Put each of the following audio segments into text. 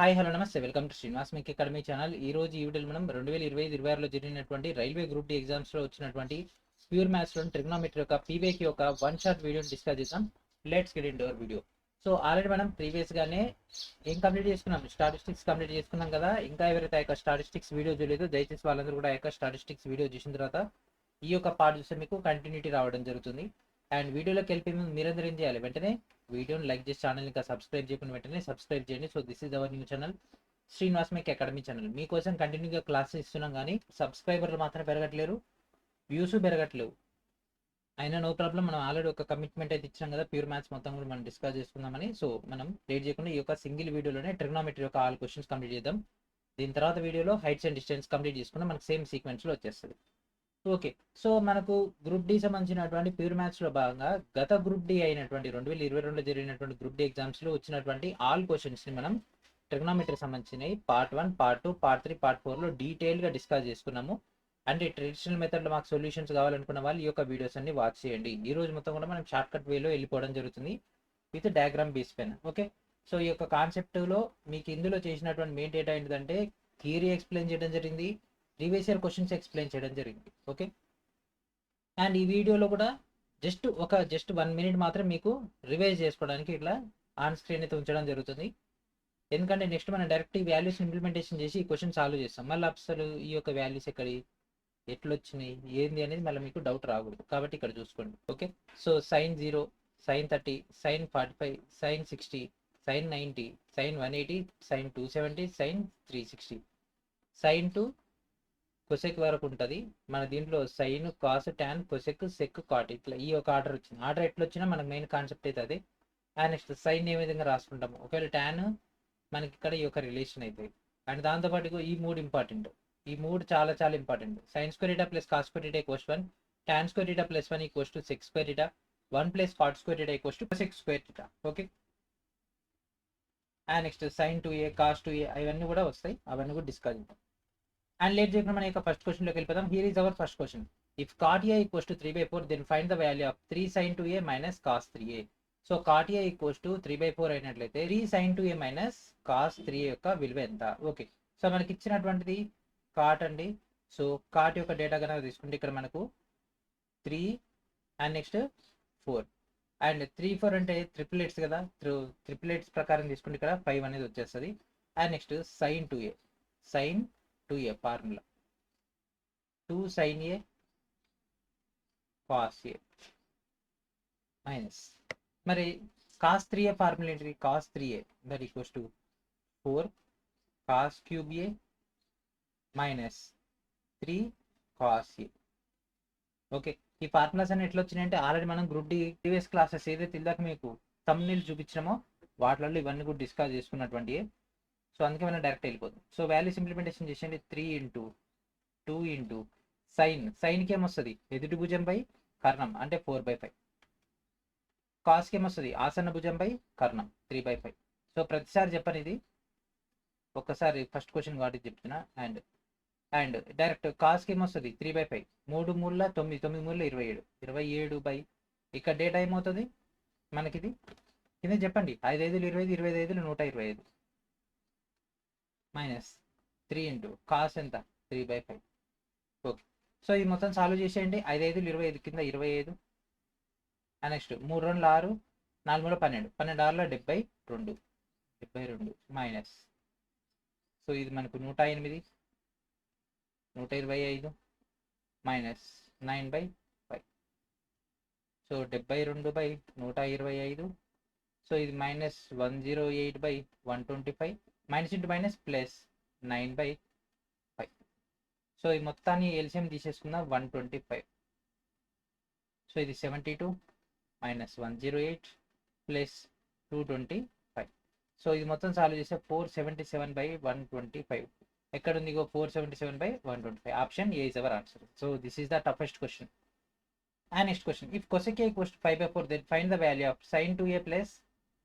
Hi hello నమస్తే welcome to Srinivas మీకు academy channel. ఈ రోజు ఈ వీడియోలో మనం 2025-26లో జరిగినటువంటి రైల్వే గ్రూప్ డి ఎగ్జామ్స్లో వచ్చినటువంటి ప్యూర్ మ్యాథ్స్లో ట్రిగ్నోమెట్రీ యొక్క పీవైకి యొక్క వన్ షాట్ వీడియోని డిస్కస్ చేద్దాం. Let's get in to our video. So already మనం ప్రీవియస్గానే ఏం కంప్లీట్ చేసుకున్నాం, స్టాటిస్టిక్స్ కంప్లీట్ చేసుకున్నాం కదా. ఇంకా ఎవరైతే ఆ యొక్క స్టాటిస్టిక్స్ వీడియో చూడలేదు దయచేసి వాళ్ళందరూ కూడా ఆ యొక్క స్టాటిస్టిక్స్ వీడియో చూసిన తర్వాత ఈ యొక్క పార్ట్ చూస్తే మీకు కంటిన్యూటీ రావడం జరుగుతుంది. అండ్ వీడియోలోకి వెళ్ళి మీరందరూ ఏం చేయాలి, వెంటనే వీడియోని లైక్ చేసి ఛానల్ ఇంకా సబ్స్క్రైబ్ చేయకుండా వెంటనే సబ్స్క్రైబ్ చేయండి. So this is our new channel Srinivas make academy channel. మీకోసం కంటిన్యూగా క్లాసెస్ ఇస్తున్నాం కానీ సబ్స్క్రైబర్లు మాత్రం పెరగట్లేరు, వ్యూస్ పెరగట్లేవు. అయినా నో ప్రాబ్లం, మనం ఆల్రెడీ ఒక కమిట్మెంట్ అయితే ఇచ్చాం కదా ప్యూర్ మ్యాథ్స్ మొత్తం కూడా మనం డిస్కస్ చేసుకుందామని. సో మనం లేట్ చేయకుండా ఈ యొక్క సింగిల్ వీడియోలోనే ట్రిగ్నోమెట్రీ యొక్క ఆల్ క్వశ్చన్స్ కంప్లీట్ చేద్దాం. దీని తర్వాత వీడియోలో హైట్స్ అండ్ డిస్టెన్స్ కంప్లీట్ చేసుకుంటే మనకు సేమ్ సీక్వెన్స్లో వచ్చేస్తుంది. ఓకే, సో మనకు గ్రూప్ డి సంబంధించినటువంటి ప్యూర్ మ్యాథ్స్లో భాగంగా గత గ్రూప్ డి అయినటువంటి 2022లో జరిగినటువంటి గ్రూప్ డి ఎగ్జామ్స్లో వచ్చినటువంటి ఆల్ క్వశ్చన్స్ని మనం ట్రిగ్నోమెట్రీ సంబంధించినవి పార్ట్ 1, పార్ట్ 2, పార్ట్ 3, పార్ట్ 4లో డీటెయిల్గా డిస్కస్ చేసుకున్నాము. అంటే ట్రెడిషనల్ మెథడ్లో మాకు సొల్యూషన్స్ కావాలనుకున్న వాళ్ళు ఈ యొక్క వీడియోస్ అన్ని వాచ్ చేయండి. ఈ రోజు మొత్తం కూడా మనం షార్ట్ కట్ వేలో వెళ్ళిపోవడం జరుగుతుంది విత్ డయాగ్రామ్ బేస్ పైన. ఓకే, సో ఈ యొక్క కాన్సెప్ట్లో మీకు ఇందులో చేసినటువంటి మెయిన్ డేటా ఏంటంటే థియరీ ఎక్స్ప్లెయిన్ చేయడం జరిగింది, ప్రీవియస్ ఇయర్ క్వశ్చన్స్ ఎక్స్ప్లెయిన్ చేయడం జరిగింది. ఓకే, అండ్ ఈ వీడియోలో కూడా జస్ట్ 1 మినిట్ మాత్రం మీకు రివైజ్ చేసుకోవడానికి ఇట్లా ఆన్ స్క్రీన్ అయితే ఉంచడం జరుగుతుంది. ఎందుకంటే నెక్స్ట్ మనం డైరెక్ట్ ఈ వాల్యూస్ ఇంప్లిమెంటేషన్ చేసి ఈ క్వశ్చన్ సాల్వ్ చేస్తాం. మళ్ళీ అసలు ఈ యొక్క వాల్యూస్ ఎట్లొచ్చినాయి ఏంది అనేది మళ్ళీ మీకు డౌట్ రాకూడదు కాబట్టి ఇక్కడ చూసుకోండి. Okay, so sin 0, sin 30, sin 45, sin 60, sin 90, sin 180, sin 270, sin 360, sin 2 cosec వరకు ఉంటుంది. మన దీంట్లో sin, cos, tan, cosec, sec, cot ఇట్లా ఈ ఒక ఆర్డర్ వచ్చింది. ఆర్డర్ ఎట్లా వచ్చినా మనకు మెయిన్ కాన్సెప్ట్ అయితే అదే. అండ్ నెక్స్ట్ సైన్ ఏ విధంగా రాసుకుంటాము, ఒకవేళ టాన్ మనకి ఇక్కడ ఈ యొక్క రిలేషన్ అవుతుంది. అండ్ దాంతోపాటు ఈ మూడు ఇంపార్టెంట్, ఈ మూడు చాలా చాలా important. Sin square theta plus cos square theta equals 1, tan square theta plus 1 equals to sec square theta, 1 plus cot square theta equals to sec square theta. Okay, and next sin 2a, cos 2a అవన్నీ కూడా వస్తాయి, అవన్నీ కూడా discuss చేద్దాం. And late చేయకుండా మన యొక్క first క్వశ్చన్లోకి వెళ్ళిపోదాం. Here is our first question. If cot a equals to 3/4 then find the value of 3 sin 2a minus cos 3a. So cot a equals to 3/4 అయినట్లయితే 3 sin 2a minus cos 3a యొక్క విలువ ఎంత? Okay, so మనకి ఇచ్చినటువంటిది cot అండి. So cot యొక్క data కనుక తీసుకుంటే ఇక్కడ మనకు 3 అండ్ నెక్స్ట్ 4 అండ్ 3, 4 అంటే ట్రిపులెట్స్ కదా, ట్రిపులెట్స్ ప్రకారం తీసుకుంటే ఇక్కడ 5 అనేది వచ్చేస్తుంది. And next sin 2a, sin 2a formula 2 sin a cos a minus మరి cos 3a ఫార్ములా ఏంటి? cos 3a that equals to 4 cos cube a minus 3 cos a. Okay, ఈ ఫార్ములాస్ అన్ని ఎట్లా వచ్చినాయంటే ఆల్రెడీ మనం గ్రూప్ డి ప్రీవియస్ క్లాసెస్ ఏదైతే ఇందాక మీకు థంబ్నెయిల్ చూపించినామో వాటిలో ఇవన్నీ కూడా డిస్కస్ చేసుకున్నటువంటి. సో అందుకే మనం డైరెక్ట్ వెళ్ళిపోతాం. సో వాల్యూస్ ఇంప్లిమెంటేషన్ చేసేయండి. 3 ఇంటూ 2 ఇంటూ సైన్కి ఏమొస్తుంది? ఎదుటి భుజం బై కర్ణం అంటే 4/5. కాస్కి ఏమొస్తుంది? ఆసన్న భుజం బై కర్ణం 3/5. సో ప్రతిసారి చెప్పని ఇది ఒక్కసారి ఫస్ట్ క్వశ్చన్ కాబట్టి చెప్తున్నా. అండ్ అండ్ డైరెక్ట్ కాస్కి ఏమొస్తుంది? 3/5, 3 మూల 9, 9 మూల 27, 27 బై ఇక్కడ డేటా ఏమవుతుంది మనకిది కింద చెప్పండి. 5 5 25, 25 125 మైనస్ 3 ఇంటూ కాస్ ఎంత? 3/5. ఓకే, సో ఇది మొత్తం సాల్వ్ చేసేయండి. 5 5 25 కింద 25. Next 3 2 6, 4 3 12, 12 6 72 minus. సో ఇది మనకు 108, 125 మైనస్ 9/5. సో 72/125. సో ఇది minus 108/125 minus into minus plus 9/5. So ఈ మొత్తాన్ని ఎల్సిఎం తీసేసుకుందాం 125. సో ఇది 72 మైనస్ 108 ప్లస్ 225. సో ఇది మొత్తం సాల్వ్ చేస్తే 477/125. ఎక్కడ ఉంది? 477/125. Option A is our answer. So this is the toughest question. And next question. If cosec a equals to 5/4 then find the value of sin 2a plus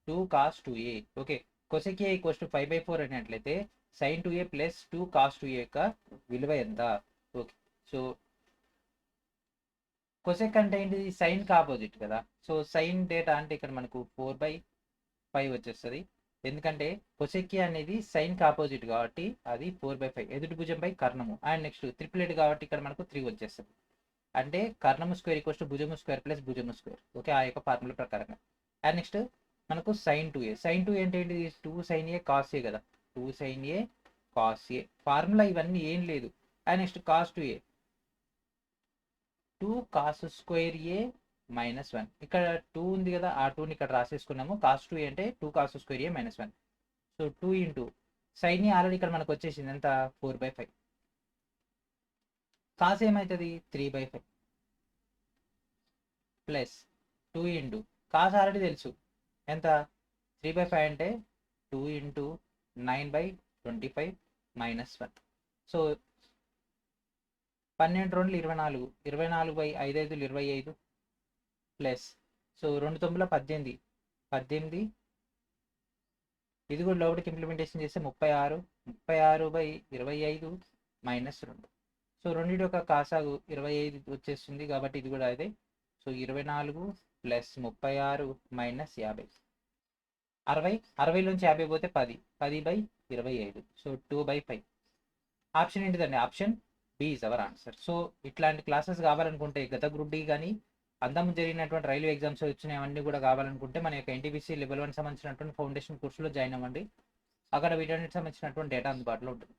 2 cos 2a. Okay, cosec a equals to 5/4 అయినట్లయితే sin 2a plus 2 cos 2a యొక్క విలువ ఎంత? Okay, so cosec అంటే ఏంటిది? Sign కి opposite కదా. So sign data అంటే ఇక్కడ మనకు 4/5 వచ్చేస్తుంది. ఎందుకంటే కొసెక్కి అనేది సైన్కి ఆపోజిట్ కాబట్టి అది 4/5 ఎదుటి భుజంపై కర్ణము. అండ్ నెక్స్ట్ ట్రిపులేట్ కాబట్టి ఇక్కడ మనకు 3 వచ్చేస్తుంది. అంటే కర్ణము స్క్వేర్ ఈక్వల్స్ టు భుజము స్క్వేర్ ప్లస్ భుజము స్క్వేర్. ఓకే, ఆ యొక్క ఫార్ములా ప్రకారంగా. అండ్ నెక్స్ట్ మనకు సైన్ 2a. సైన్ 2 అంటే ఏంటి? 2 sin a cos a కదా. 2 sin a cos a formula ఇవన్నీ ఏం లేదు. And next cos 2a 2 cos square a minus 1. ఇక్కడ 2 ఉంది కదా, ఆ 2ని ఇక్కడ రాసేసుకున్నాము. cos 2a అంటే 2 cos square a minus 1. So 2 into sine A already ఇక్కడ మనకు వచ్చేసింది ఎంత? 4/5. కాస్ ఏమవుతుంది? 3/5 ప్లస్ 2 ఇంటూ కాస్ ఆల్రెడీ తెలుసు ఎంత? 3/5 అంటే 2 into 9/25 minus 1. So 12 2 24, 24/5 5 25 plus so 2 9 18, 18 ఇది కూడా లోపలికి ఇంప్లిమెంటేషన్ చేస్తే 36, 36/25 మైనస్ 2. సో రెండింటి యొక్క కాసాగు 25 వచ్చేస్తుంది కాబట్టి ఇది కూడా అదే. So 24 plus 36 minus 50. 60 నుంచి 50 పోతే 10, 10/25. సో 2/5. ఆప్షన్ ఏంటిదండి? Option B is our answer. So ఇట్లాంటి క్లాసెస్ కావాలనుకుంటే గత గ్రూప్ డి కానీ అంతకుముందు జరిగినటువంటి రైల్వే ఎగ్జామ్స్ వచ్చినవన్నీ కూడా కావాలనుకుంటే మన యొక్క ఎన్టీపీసీ లెవెల్ 1 సంబంధించినటువంటి ఫౌండేషన్ కోర్సులో జాయిన్ అవ్వండి. అక్కడ వీటన్నిటికి సంబంధించినటువంటి డేటా అందుబాటులో ఉంటుంది.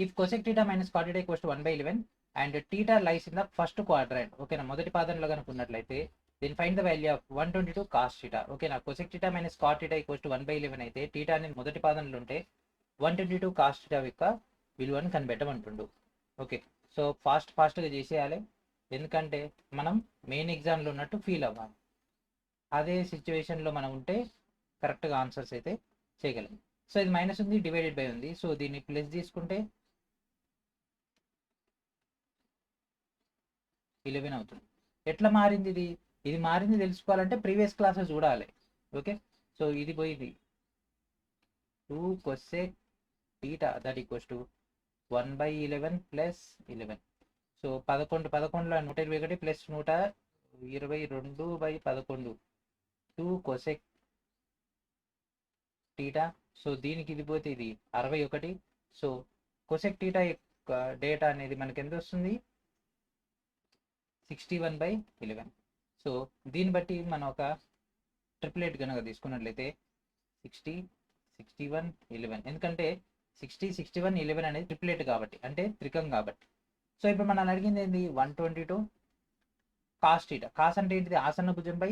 If cosec theta minus cot theta equals to 1/11 and theta lies in the first quadrant. ఓకేనా, మొదటి పాదంలో కనుకున్నట్లయితే then find the value of 122 cos theta. ఓకేనా, cosec theta minus cot theta equals to 1/11 అయితే టీటా అనేది మొదటి పాదంలో ఉంటే 122 కాస్ టీటా యొక్క విలువను కనిపెట్టమంటుండు. ఓకే, సో ఫాస్ట్గా చేసేయాలి, ఎందుకంటే మనం మెయిన్ ఎగ్జామ్లో ఉన్నట్టు ఫీల్ అవ్వాలి. అదే సిచ్యువేషన్లో మనం ఉంటే కరెక్ట్గా ఆన్సర్స్ అయితే చేయగలం. సో ఇది మైనస్ ఉంది, డివైడెడ్ బై ఉంది. సో దీన్ని ప్లస్ తీసుకుంటే 11 అవుతుంది. ఎట్లా మారింది ఇది? ఇది మారింది తెలుసుకోవాలంటే ప్రీవియస్ క్లాసెస్ చూడాలి. ఓకే, సో ఇది పోయింది 2 cosec theta that equals to 1/11 plus 11. So 11 11లో 121 plus 122/11 2 cosec theta. So దీనికి ఇది పోతే ఇది 61. సో కొసెక్ టీటా యొక్క డేటా అనేది మనకి ఎంత వస్తుంది? 61/11. సో దీన్ని బట్టి మనం ఒక ట్రిపులేట్ కనుక తీసుకున్నట్లయితే 60 61 11, ఎందుకంటే 60 61 11 అనేది ట్రిపులేట్ కాబట్టి, అంటే త్రికం కాబట్టి. సో ఇప్పుడు మనం అడిగింది ఏంది? 122 కాస్ టీటా. కాస్ అంటే ఏంటిది? ఆసన్న భుజంపై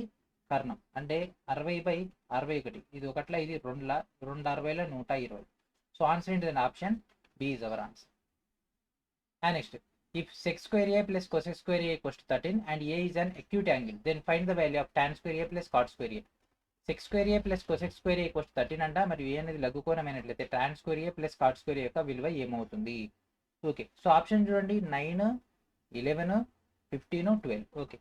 కర్ణం, అంటే 60/61. ఇది ఒకట్ల, ఇది 2ల, 260లో 120. సో ఆన్సర్ ఏంటిదండి? Option B is our answer. And next, if sec square a plus cosec square a equals to 13 and a is an acute angle, then find the value of tan square a plus cot square a. sec square a plus cosec square a equals to 13 అంట, మరియు a అనేది లఘుకోణమైనట్లయితే tan square a plus cot square a యొక్క విలువ ఏమవుతుంది? Okay, so option చూడండి, 9 11 15 12. Okay,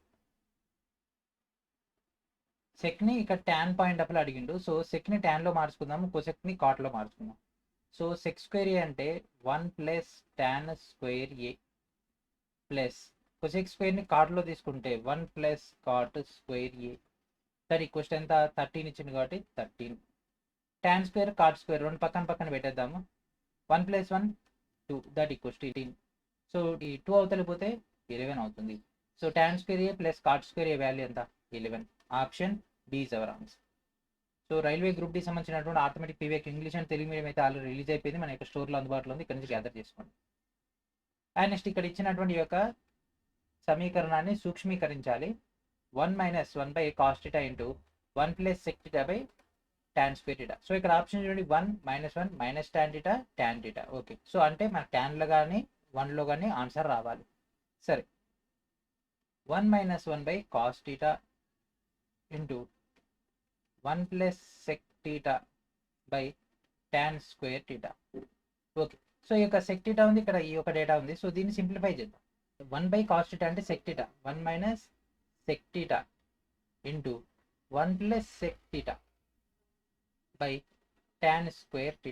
సెక్ని ఇక్కడ tan point అప్లో అడిగిండు. సో సెక్ని ట్యాన్లో మార్చుకుందాము, కొసెక్ని కాట్లో మార్చుకుందాం. సో సెక్ స్క్వేర్ ఏ అంటే 1 plus tan square A plus cosec స్క్వేర్ని కాట్లో తీసుకుంటే 1 plus cot square A that equals ఎంత? 13 ఇచ్చింది కాబట్టి 13. tan స్క్వేర్ కాట్ స్క్వేర్ రెండు పక్కన పక్కన పెట్టేద్దాము. 1 ప్లస్ 1 2 దట్ ఈక్వల్స్ 18. సో ఈ 2 అవతలి పోతే 11 అవుతుంది. So tan square A plus cot square A value ఎంత? 11. Option B is our answer. So railway group D సంబంధించినటువంటి ఆర్థమెటిక్ పీవీకి ఇంగ్లీష్ అండ్ తెలుగు మీడియం అయితే ఆల్రెడీ రిలీజ్ అయిపోయింది, మన యొక్క స్టోర్లో అందుబాటులో ఉంది, ఇక్కడ నుంచి గ్యాదర్ చేసుకోండి. అండ్ నెక్స్ట్ ఇక్కడ ఇచ్చినటువంటి యొక్క సమీకరణాన్ని సూక్ష్మీకరించాలి. 1 minus 1/cos θ into 1 plus sec θ by tan square θ. So ఇక్కడ ఆప్షన్ చూడండి, 1 minus 1 minus tan θ tan θ. Okay, so అంటే మన ట్యాన్లో కానీ 1లో కానీ ఆన్సర్ రావాలి. సరే, 1 minus 1/cos θ into 1 plus sec θ by tan square θ. Okay, so ఈ యొక్క sec θ ఉంది, ఇక్కడ ఈ యొక్క డేటా ఉంది. సో దీన్ని సింప్లిఫై చేద్దాం. 1/cos θ అంటే sec θ, 1 minus sec θ into 1 plus sec θ by tan square θ.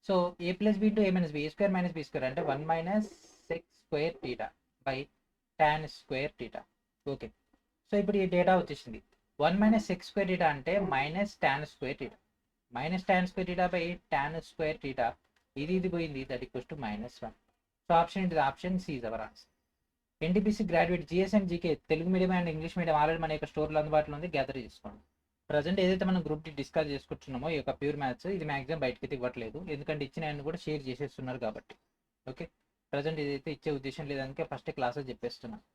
So a plus B into a minus B, a square minus B square అంటే 1 minus sec square θ by tan square θ. Okay, so ఇప్పుడు ఈ data వచ్చేసింది. 1 minus sec square θ అంటే minus tan square θ. Minus tan square theta by tan square theta, ఇది పోయింది, that equals to -1. So option ఏంటిది? Option C is our answer. NTPC graduate GS and GK Telugu medium and English medium already మన యొక్క స్టోర్లో అందుబాటులో ఉంది, gather చేసుకోండి. Present ఏదైతే మనం గ్రూప్ డి డిస్కస్ చేసుకుంటున్నామో ఈ యొక్క ప్యూర్ మ్యాథ్స్, ఇది మ్యాక్సిమం బయటకి ఇవ్వట్లేదు, ఎందుకంటే ఇచ్చిన ఆయన కూడా షేర్ చేసేస్తున్నారు కాబట్టి. ఓకే, ప్రజెంట్ ఇదైతే ఇచ్చే ఉద్దేశం లేదంటే ఫస్ట్ క్లాసెస్ చెప్పేస్తున్నాను.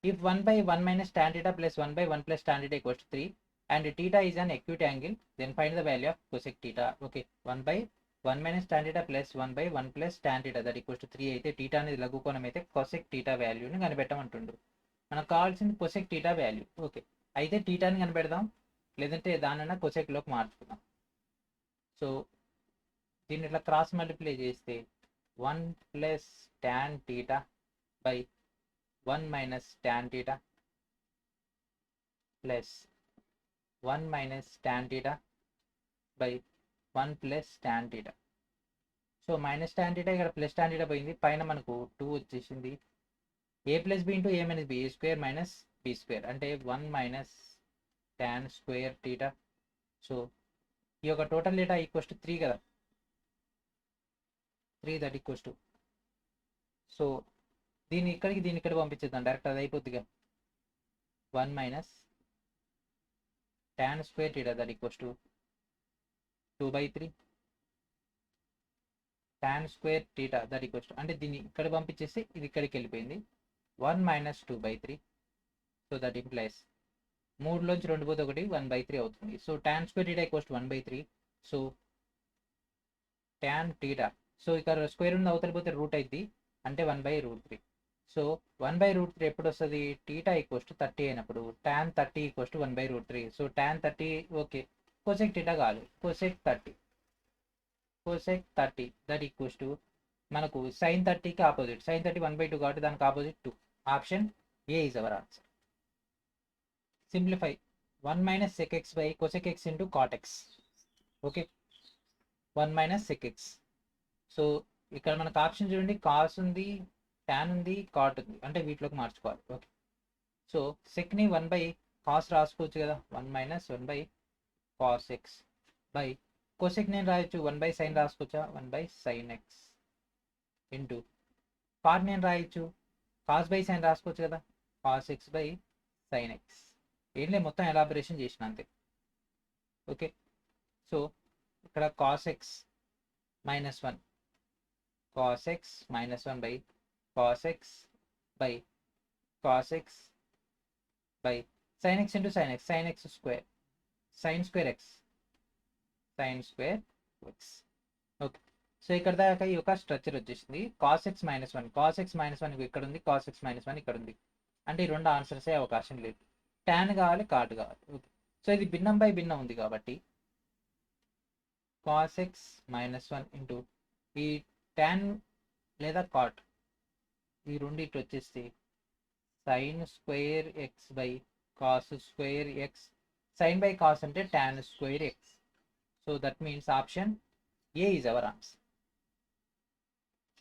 If 1/1 minus tan theta plus 1/1 plus tan theta equals to 3 and theta is an acute angle, then find the value of cosec theta. Okay, 1/1 minus tan theta plus 1/1 plus tan theta that equals to 3 అయితే theta అనేది లఘు కోణం అయితే cosec theta వాల్యూని కనిపెట్టమంటుండ్రు. మనకు కావాల్సింది cosec theta value. Okay, అయితే thetaని కనిపెడదాం, లేదంటే దానైనా cosecలోకి మార్చుకుందాం. సో దీన్ని ఇట్లా క్రాస్ మల్టిప్లై చేస్తే 1 plus tan theta by 1 minus tan theta plus 1 minus tan theta by 1 plus tan theta. So minus tan theta ఇక్కడ ప్లస్ tan theta పోయింది, పైన మనకు 2 వచ్చేసింది. a plus B into a minus B, A square minus B square అంటే 1 minus tan square theta. So ఈ యొక్క total data equals to 3 కదా, 3 that equals to, so దీన్ని ఇక్కడ పంపించేద్దాం డైరెక్ట్, అది అయిపోద్దిగా. 1 minus tan square theta that equals to 2/3 tan square theta that equals to, అంటే దీన్ని ఇక్కడ పంపించేసి ఇది ఇక్కడికి వెళ్ళిపోయింది, 1 మైనస్ 2/3. సో దట్ ఇంప్లైస్ 3లోంచి 2 పోతే 1, 1/3 అవుతుంది. So tan square theta equals to 1/3. So tan theta, so ఇక్కడ స్క్వేర్ ఉంది, అవతల పోతే రూట్ అయింది, అంటే 1/√3. సో 1/√3 ఎప్పుడు వస్తుంది? టీటా ఈక్వల్స్ టు 30 అయినప్పుడు. tan 30 equals to 1/√3. So tan 30 okay, cosec theta కాదు, కోసెక్ 30 దట్ ఈక్వల్స్ టు మనకు sin 30కి ఆపోజిట్, sin 30 1/2 కాబట్టి దానికి opposite 2. Option A is our answer. Simplify 1 minus sec x by cosec x into cot x. Okay, 1 minus sec x. So ఇక్కడ మనకు option చూడండి, cos ఉంది, tan ఉంది, cot ఉంది, అంటే వీటిలోకి మార్చుకోవాలి. ఓకే, సో సెక్ని 1/cos రాసుకోవచ్చు కదా, 1 minus 1/cos x by cosec నేను రాయొచ్చు 1/sin రాసుకోవచ్చా, 1/sin x into cot నేను రాయొచ్చు cos/sin రాసుకోవచ్చు కదా, cos x sin x. ఏం లేదు, మొత్తం ఎలాబరేషన్ చేసిన అంతే. ఓకే, సో ఇక్కడ cos x minus 1, cos x minus 1 by cos x by cos x by sin x into sin x square, sin square x. Okay, so ఇక్కడ దాకా ఈ యొక్క స్ట్రక్చర్ వచ్చేసింది. cos x minus 1 ఇక్కడ ఉంది, cos x minus 1 ఇక్కడ ఉంది, అంటే ఈ రెండు ఆన్సర్స్ అయ్యే అవకాశం లేదు. tan కావాలి, కాట్ కావాలి. ఓకే, సో ఇది భిన్నం బై భిన్నం ఉంది కాబట్టి cos x minus 1 ఇంటూ ఈ tan లేదా కాట్, ఈ రెండిటి వచ్చేసి sine square x by cos square x. Sine by cos అంటే tan square x. So that means option A is our answer.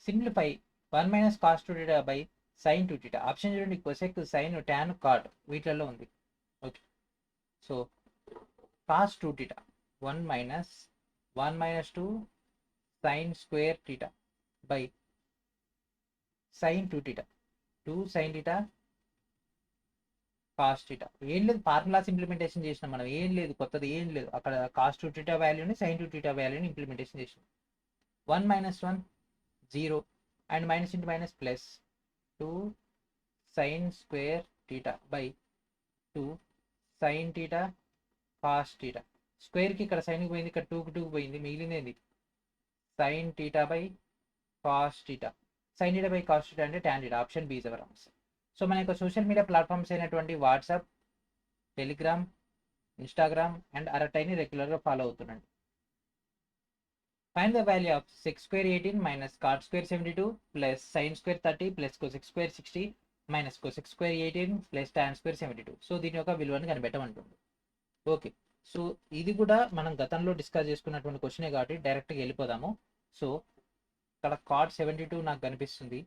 Simplify 1 minus cos 2θ by sine 2θ. Option చూడండి, cosec, sine, tan, cot వీటిలలో ఉంది. Okay, so cos 2θ 1 minus 2 sine square θ by sin 2θ 2 sin θ cos θ. ఏం లేదు, formulas implementation చేసినాం మనం, ఏం లేదు కొత్తది ఏం లేదు. అక్కడ cos 2θ వాల్యూని sin 2θ వాల్యూని ఇంప్లిమెంటేషన్ చేసినాం. 1 minus 1 0 and minus into minus plus 2 sin square θ by 2 sin θ cos θ. స్క్వేర్కి ఇక్కడ సైన్కి పోయింది, ఇక్కడ 2కి 2కి పోయింది, మిగిలింది sin θ by cos θ. sin θ by cos θ అంటే tan θ. Option B is our answer. So మన యొక్క సోషల్ మీడియా ప్లాట్ఫామ్స్ అయినటువంటి వాట్సాప్, టెలిగ్రామ్, ఇన్స్టాగ్రామ్ అండ్ అరటైని రెగ్యులర్గా ఫాలో అవుతుండండి. Find the value of sec square 18 minus cot square 72 plus sin square 30 plus cosec square 60 minus cosec square 18 plus tan square 72. So దీని యొక్క విలువను కనిపెట్టమంటుంది. Okay, so ఇది కూడా మనం గతంలో డిస్కస్ చేసుకున్నటువంటి క్వశ్చనే కాబట్టి డైరెక్ట్గా వెళ్ళిపోదాము. సో ఇక్కడ cot 72 నాకు కనిపిస్తుంది,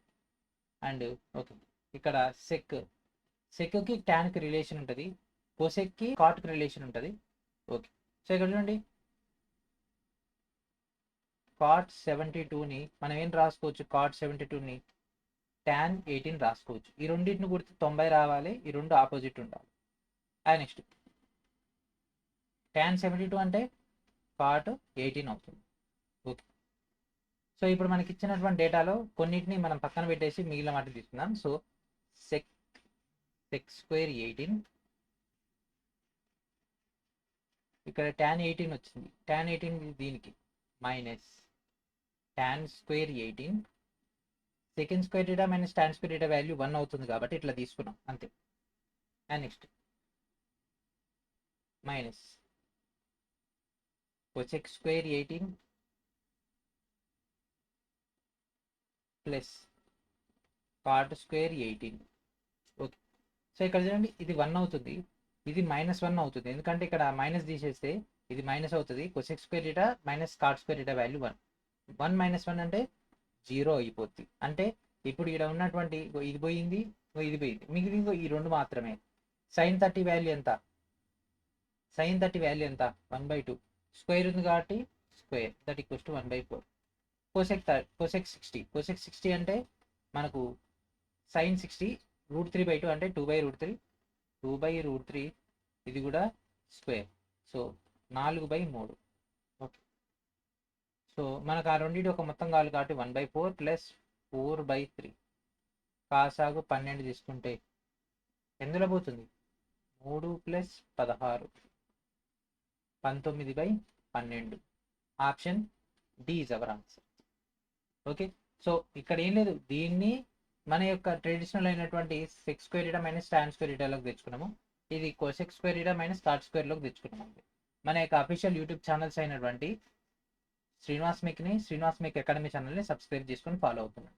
అండ్ ఓకే ఇక్కడ సెక్కి ట్యాన్కి రిలేషన్ ఉంటుంది, కోసెక్కి కాట్కి రిలేషన్ ఉంటుంది. ఓకే, సో ఇక్కడ చూడండి కాట్ 72ని మనం ఏం రాసుకోవచ్చు, కాట్ 72ని tan 18 రాసుకోవచ్చు. ఈ రెండింటిని గుర్తు 90 రావాలి, ఈ రెండు ఆపోజిట్ ఉండాలి. నెక్స్ట్ tan 72 అంటే కాట్ 18 అవుతుంది. ఓకే, సో ఇప్పుడు మనకి ఇచ్చినటువంటి డేటాలో కొన్నిటిని మనం పక్కన పెట్టేసి మిగిలిన వాటిని తీసుకుందాం. సో సెక్ స్క్వేర్ 18, ఇక్కడ tan 18 వచ్చింది, tan 18 దీనికి minus tan square 18, second square theta minus tan square theta value 1 అవుతుంది కాబట్టి ఇట్లా తీసుకున్నాం అంతే. Next minus cosec square 18 plus cot square 18. Okay, so ఇక్కడ చూడండి ఇది 1 అవుతుంది, ఇది -1 అవుతుంది, ఎందుకంటే ఇక్కడ మైనస్ తీసేస్తే ఇది మైనస్ అవుతుంది. cosec square theta minus cot square theta value 1, 1 - 1 అంటే 0 అయిపోద్ది. అంటే ఇప్పుడు ఇక్కడ ఉన్నటువంటి ఇది పోయింది, ఇది పోయింది, మిగిలింది ఈ రెండు మాత్రమే. sin 30 వాల్యూ ఎంత, sin 30 వాల్యూ ఎంత 1/2, స్క్వేర్ ఉంది కాబట్టి square, that equals to 1/4. cosec 60 అంటే మనకు sin 60 √3/2 అంటే 2/√3, 2/√3, ఇది కూడా స్క్వేర్, సో 4/3. ఓకే, సో మనకు ఆ రెండింటి ఒక మొత్తం కావాలి కాబట్టి 1/4 ప్లస్ 4/3. కాసాగు 12 తీసుకుంటే ఎందులో పోతుంది, 3 + 16, 19/12. Option D is our answer. Okay, so ఇక్కడ ఏం లేదు, దీన్ని మన యొక్క ట్రెడిషనల్ అయినటువంటి sec square theta minus tan square డేటాలోకి తెచ్చుకున్నాము, ఇది cosec square theta minus cot స్క్వేర్లోకి తెచ్చుకున్నాము. మన యొక్క అఫీషియల్ యూట్యూబ్ ఛానల్స్ అయినటువంటి శ్రీనివాస్ మేక్ అకాడమీ ఛానల్ని సబ్స్క్రైబ్ చేసుకొని ఫాలో అవుతున్నాను.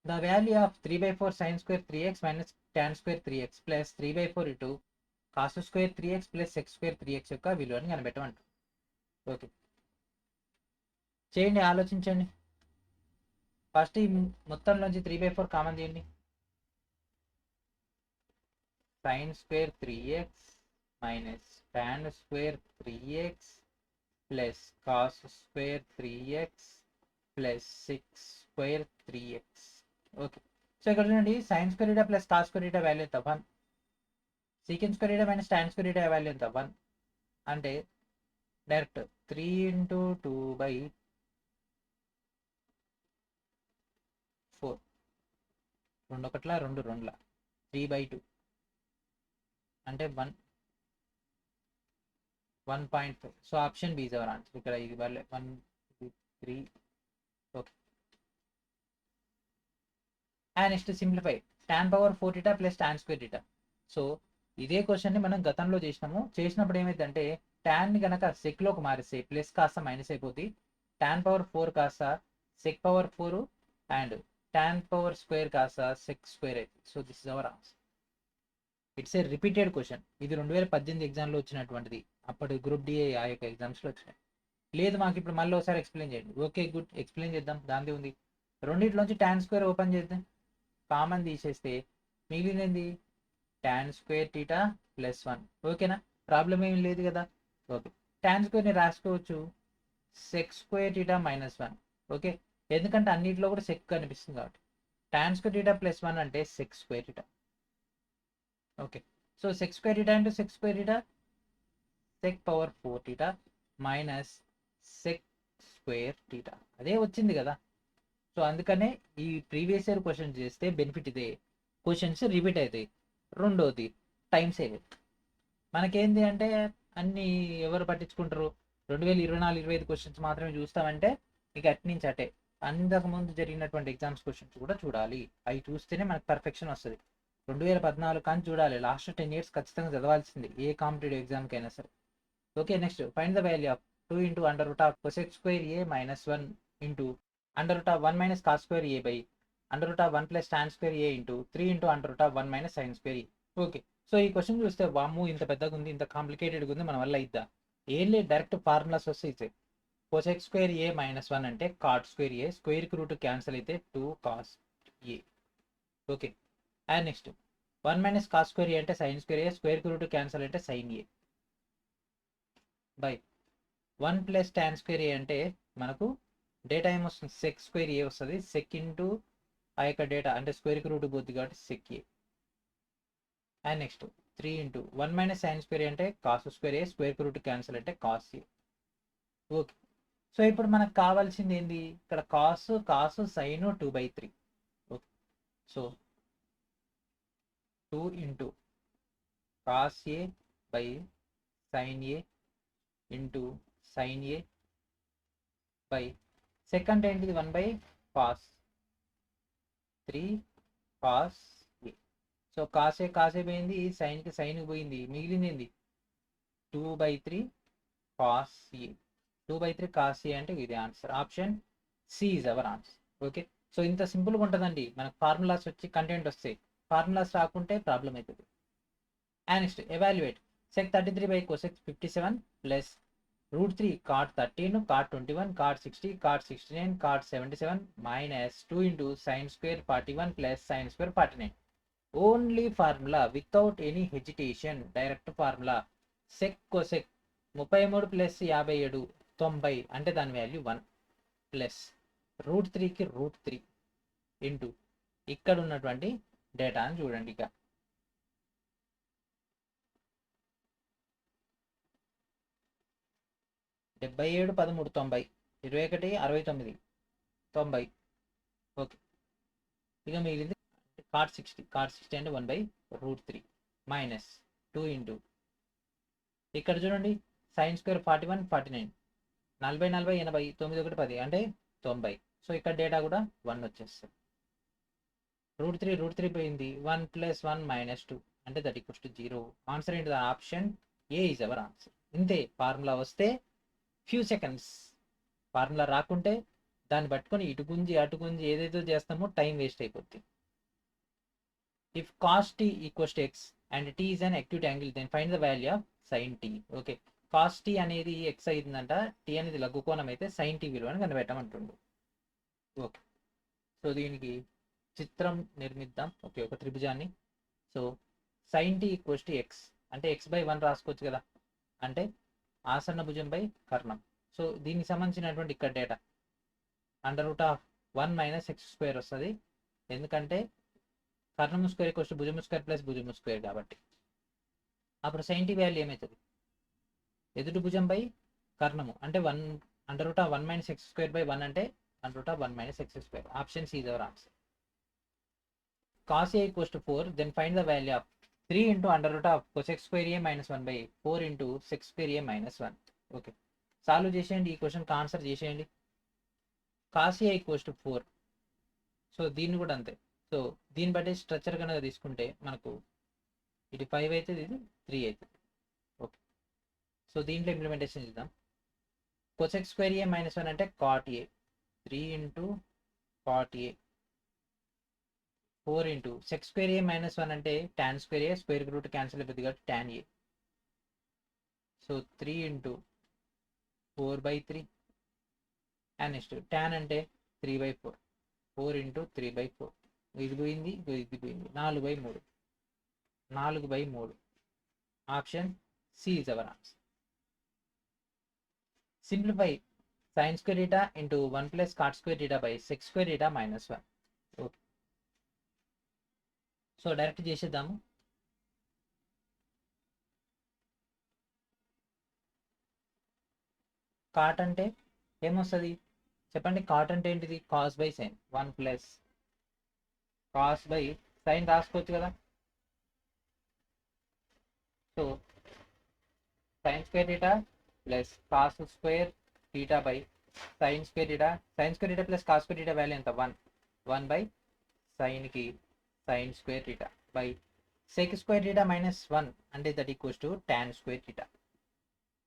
The value of 3/4 sin square 3x minus tan square 3x plus 3/4 into cos square 3x plus sec square 3x యొక్క విలువని కనిపెట్టమంటారు. ఓకే, చేయండి, ఆలోచించండి. ఫస్ట్ ఈ మొత్తంలోంచి 3/4 కామన్ తీయండి. sin square 3x minus tan square 3x plus cos square 3x plus sec square 3x. Okay, so ఇక్కడ చూడండి sin square theta plus cos square theta value ఎంత 1, secant square theta minus tan square theta value ఎంత 1, అంటే direct 3 × 2/4, 2 1 2 2 3/2 అంటే 1.5. So option B is our answer. ఇక్కడ ఇది 1 2 3. Okay, next simplify tan power 4θ plus tan square θ. So ఇదే క్వశ్చన్ని మనం గతంలో చేసినప్పుడు ఏమైందంటే tan కనుక సెక్లోకి మారిస్తే ప్లస్ కాస్త మైనస్ అయిపోతుంది, tan పవర్ 4 కాస్త sec power 4 and tan power square కాస్త సెక్ స్క్వేర్ అవుతుంది. So this is our answer. It's a repeated question, ఇది 2018 ఎగ్జామ్లో వచ్చినటువంటిది, అప్పటి గ్రూప్ డి ఆ యొక్క ఎగ్జామ్స్లో వచ్చినాయి. లేదు మాకు ఇప్పుడు మళ్ళీ ఒకసారి ఎక్స్ప్లెయిన్ చేయండి, ఓకే గుడ్, ఎక్స్ప్లెయిన్ చేద్దాం, దాందే ఉంది. రెండింటిలోంచి tan స్క్వేర్ ఓపెన్ చేద్దాం, కామన్ తీసేస్తే మిగిలినది tan స్క్వేర్ θ ప్లస్ 1. ఓకేనా, ప్రాబ్లం ఏమి లేదు కదా. ఓకే, tan స్క్వేర్ని రాసుకోవచ్చు సెక్ స్క్వేర్ θ మైనస్ 1. ఓకే, ఎందుకంటే అన్నింటిలో కూడా సెక్ కనిపిస్తుంది కాబట్టి. tan స్క్వేర్ θ ప్లస్ 1 అంటే sec square θ. Okay, so sec square θ అంటే sec square θ, sec power 4θ minus sec square θ, అదే వచ్చింది కదా. సో అందుకనే ఈ ప్రీవియస్ ఇయర్ క్వశ్చన్ చేస్తే బెనిఫిట్ ఇదే, క్వశ్చన్స్ రిపీట్ అవుతాయి. రెండోది టైం సేవ్. మనకేంది అంటే అన్ని ఎవరు పట్టించుకుంటారు, 2024-25 క్వశ్చన్స్ మాత్రమే చూస్తామంటే ఇక అట్నుంచి అటే అంతకుముందు జరిగినటువంటి ఎగ్జామ్స్ క్వశ్చన్స్ కూడా చూడాలి, అవి చూస్తేనే మనకు పర్ఫెక్షన్ వస్తుంది. 2014 కానీ చూడాలి, లాస్ట్ 10 years ఖచ్చితంగా చదవాల్సింది ఏ కాంపిటేటివ్ ఎగ్జామ్కి అయినా సరే. Okay, next find the value of 2 × cos square a minus 1 into √1 - cos square a by √1 plus tan square a into 3 × √1 - sin square a. Okay, so ఈ క్వశ్చన్ చూస్తే వాము ఇంత పెద్దగా ఉంది, ఇంత కాంప్లికేటెడ్గా ఉంది, మన వల్ల ఇద్దా ఏం లేదు, డైరెక్ట్ ఫార్ములాస్ వస్తే ఇస్తాయి. cosec స్క్వేర్ a మైనస్ 1 అంటే cot స్క్వేర్ a, స్క్వేర్కి రూట్ క్యాన్సిల్ అయితే 2 cos a. Okay, and next 1 - cos square a అంటే sin స్క్వేర్ a, స్క్వేర్కి రూట్ క్యాన్సిల్ అంటే sin a by 1 plus tan square A అంటే మనకు డేటా ఏమొస్తుంది, సెక్ స్క్వేర్ ఏ వస్తుంది. సెక్ ఇంటూ ఆ యొక్క డేటా అంటే స్క్వేర్కి రూట్ పోద్ది కాబట్టి sec A. And next 3 into 1 minus sine square అంటే కాస్ స్క్వేర్ ఏ, స్క్వేర్కి రూట్ క్యాన్సిల్ అంటే కాస్ ఏ. ఓకే. సో ఇప్పుడు మనకు కావాల్సింది ఏంది, ఇక్కడ cos sine 2/3. Okay. So 2 into cos A by sine A into sine A by second ఏంటిది 1/cos 3 cos ఏ. So కాసే పోయింది, సైన్కి సైన్ పోయింది, మిగిలింది ఏంది 2/3 cos ఏ. 2/3 cos ఏ అంటే ఇది answer. Option C is our answer. Okay. So ఇంత సింపుల్గా ఉంటుందండి. మనకు ఫార్ములాస్ వచ్చి కంటెంట్ వస్తాయి, ఫార్ములాస్ రాకుంటే ప్రాబ్లం అవుతుంది. And next evaluate sec 33/cosec 57 plus √3 cot 13 cot 21 cot 60 cot 69 cot 77 minus 2 into sin square 41 plus sin square 49. Only formula without any hesitation, direct formula. sec cosec 33 plus 57 90 అంటే దాని value 1 plus √3కి √3 into ఇక్కడ ఉన్నటువంటి డేటాని చూడండి. ఇక 77 13 90 21 69 90. Okay. ఇక మిగిలింది cot 60 అంటే 1/√3 మైనస్ 2 ఇంటూ ఇక్కడ చూడండి సైన్ స్క్వేర్ 41 49 40 40 80 9 1 10 అంటే 90. సో ఇక్కడ డేటా కూడా 1 వచ్చేస్తుంది. √3 పోయింది, 1 ప్లస్ 1 మైనస్ 2 అంటే దట్ ఈక్వల్స్ టు 0. ఆన్సర్ ఏంటి, option A is our answer. ఇంతే. ఫార్ములా వస్తే ఫ్యూ సెకండ్స్, ఫార్ములా రాకుంటే దాన్ని పట్టుకొని ఇటు గుంజి అటు గుంజి ఏదైతే చేస్తామో టైం వేస్ట్ అయిపోద్ది. If cos T equals to X and T is an acute angle then find the value of sin T. Okay. Cos T అనేది ఎక్స్ అయిందంట, టీ అనేది లఘు కోణం అయితే సైన్ టీ విలువని కనిపెట్టమంటుండు. ఓకే. సో దీనికి చిత్రం నిర్మిద్దాం. ఓకే, ఒక త్రిభుజాన్ని. So sin T equals to X అంటే x/1 రాసుకోవచ్చు కదా, అంటే ఆసన్న భుజం బై కర్ణం. సో దీనికి సంబంధించినటువంటి ఇక్కడ డేటా √1 మైనస్ x స్క్వేర్ వస్తుంది, ఎందుకంటే కర్ణము స్క్వేర్ ఈక్వల్స్ టు భుజము స్క్వేర్ ప్లస్ భుజము స్క్వేర్ కాబట్టి. అప్పుడు సైన్ టీ వాల్యూ ఏమవుతుంది, ఎదుటి భుజం బై కర్ణము అంటే √1 మైనస్ x స్క్వేర్ బై 1 అంటే √1 minus x square. Option C is our answer. cos a equals to 4 then find the value of 3 into cosec square a minus 1/4 into sec square a minus 1. Okay. Solve చేసేయండి, ఈ క్వశ్చన్కి answer చేసేయండి. cos a equals to 4. So దీన్ని కూడా అంతే. So దీన్ని బట్టి structure కనుక తీసుకుంటే మనకు ఇది 5 అవుతుంది, ఇది 3 అవుతుంది. ఓకే. సో దీంట్లో ఇంప్లిమెంటేషన్ చేద్దాం. cosec square a minus 1 అంటే cot a, 3 into cot a 4 into sec square a minus 1 అంటే tan square a, square root cancel అయిపోతుంది కాబట్టి tan a. So 3 into 4/3 and next tan అంటే 3/4, 4 ఇంటూ 3/4. ఇది పోయింది, ఇది పోయింది, 4/3. 4/3. Option C is our answer. Simplify sin square theta into 1 plus cot square theta by sec square theta minus 1. Okay. So direct చేసేద్దాము. Cot అంటే ఏమొస్తుంది చెప్పండి, cot అంటే ఏంటిది, cos by sine. 1 plus cos by sine రాసుకోవచ్చు కదా. So sine square theta plus cos square theta by sine square theta. Sine square theta plus cos square theta value ఎంత, 1 by సైన్కి sign square theta by sec square theta minus 1 అంటే that equals to tan square theta.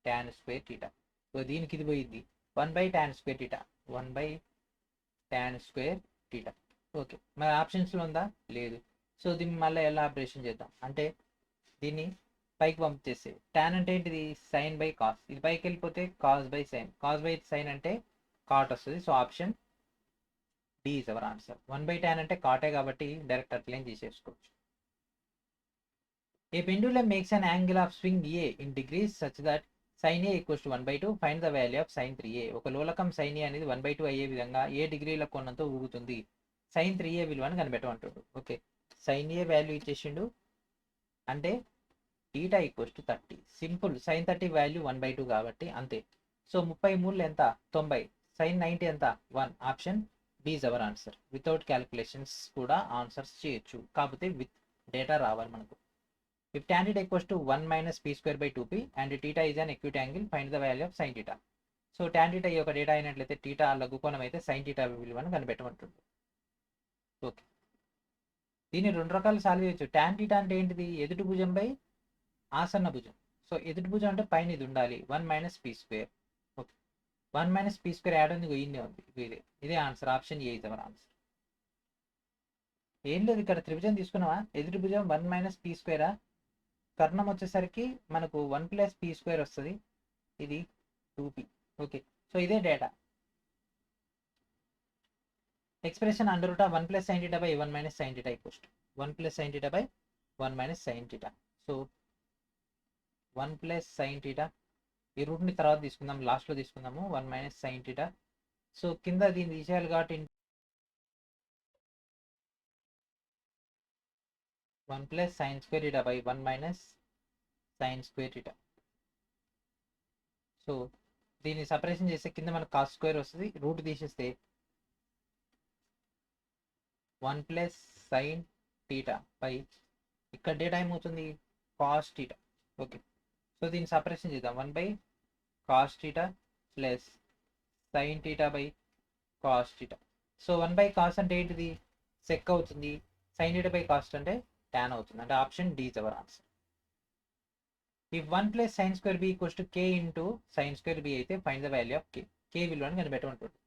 Tan square theta. So దీనికి ఇది పోయింది 1 by tan square theta, 1 by tan square theta. Okay. మరి ఆప్షన్స్లో ఉందా, లేదు. So దీన్ని మళ్ళీ ఎలా ఆపరేషన్ చేద్దాం అంటే దీన్ని పైకి పంపించేస్తే టాన్ అంటే ఏంటిది, సైన్ బై కాస్. ఇది పైకి వెళ్ళిపోతే cos by sine, cos by sine అంటే కాట్ వస్తుంది. So option D is our answer. 1 by tan అంటే కాటే కాబట్టి డైరెక్ట్ అట్లైన్ చేసేసుకోవచ్చు. A pendulum makes an angle of swing A in degrees such that sin a equals to 1/2 find the value of sin 3a. ఒక లోలకం sin a అనేది 1/2 అయ్యే విధంగా ఏ డిగ్రీల కోణంతో ఊగుతుంది sin 3a విలువను కనిపెట్టమంటాడు. ఓకే, sin a వాల్యూ ఇచ్చేసిండు అంటే θ equals to 30. Simple, sin 30 value 1/2 కాబట్టి అంతే. సో 33 ఎంత 90, sin 90 ఎంత 1. Option B is our answer. Without calculations కూడా ఆన్సర్స్ చేయొచ్చు, కాకపోతే విత్ డేటా రావాలి మనకు. If tan theta equals to 1 minus p square by 2p and theta is an acute angle, find the value of sin theta. So tan theta ఈ యొక్క data అయినట్లయితే theta లఘు కోణం అయితే sin theta విలువను కనిపెట్టమంటుంది. Okay, దీన్ని రెండు రకాలు సాల్వ్ చేయొచ్చు. tan theta అంటే ఏంటిది, ఎదుటి భుజం బై ఆసన్న భుజం. సో ఎదుటి భుజం అంటే పైన ఇది ఉండాలి 1 minus p square. Okay, 1 minus p square add ఉంది, ఇదే ఉంది, ఇదే answer. Option A is our answer. ఏం లేదు, ఇక్కడ త్రిభుజం తీసుకున్నావా, ఎదుటి భుజం 1 minus p square, కర్ణం వచ్చేసరికి మనకు 1 plus p square వస్తుంది, ఇది 2p. ఓకే, సో ఇదే data. Expression under root of 1 plus sin theta by 1 minus sin theta equals to 1 plus sin theta by 1 minus sin theta. So 1 plus sin theta, ఈ రూట్ని తర్వాత తీసుకుందాం, లాస్ట్లో తీసుకుందాము. 1 minus sin theta. So కింద దీన్ని తీసేయాలి కాబట్టి 1 plus sin square theta by 1 minus sin square theta. So దీన్ని సపరేషన్ చేస్తే కింద మనకు కాస్ స్క్వేర్ వస్తుంది, రూట్ తీసేస్తే 1 plus sin theta by ఇక్కడ డేటా ఏమవుతుంది cos theta. ఓకే, సో దీన్ని సపరేషన్ చేద్దాం. 1 by cos theta plus sin theta by cos theta. So 1 by cos అంటే ఏంటిది sec అవుతుంది, sin theta by cos అంటే tan అవుతుంది, అంటే option D is our answer. If 1 plus sin square b equals to k into sin square b అయితే find the value of k. k విలువను కనిపెట్టమంటుంది.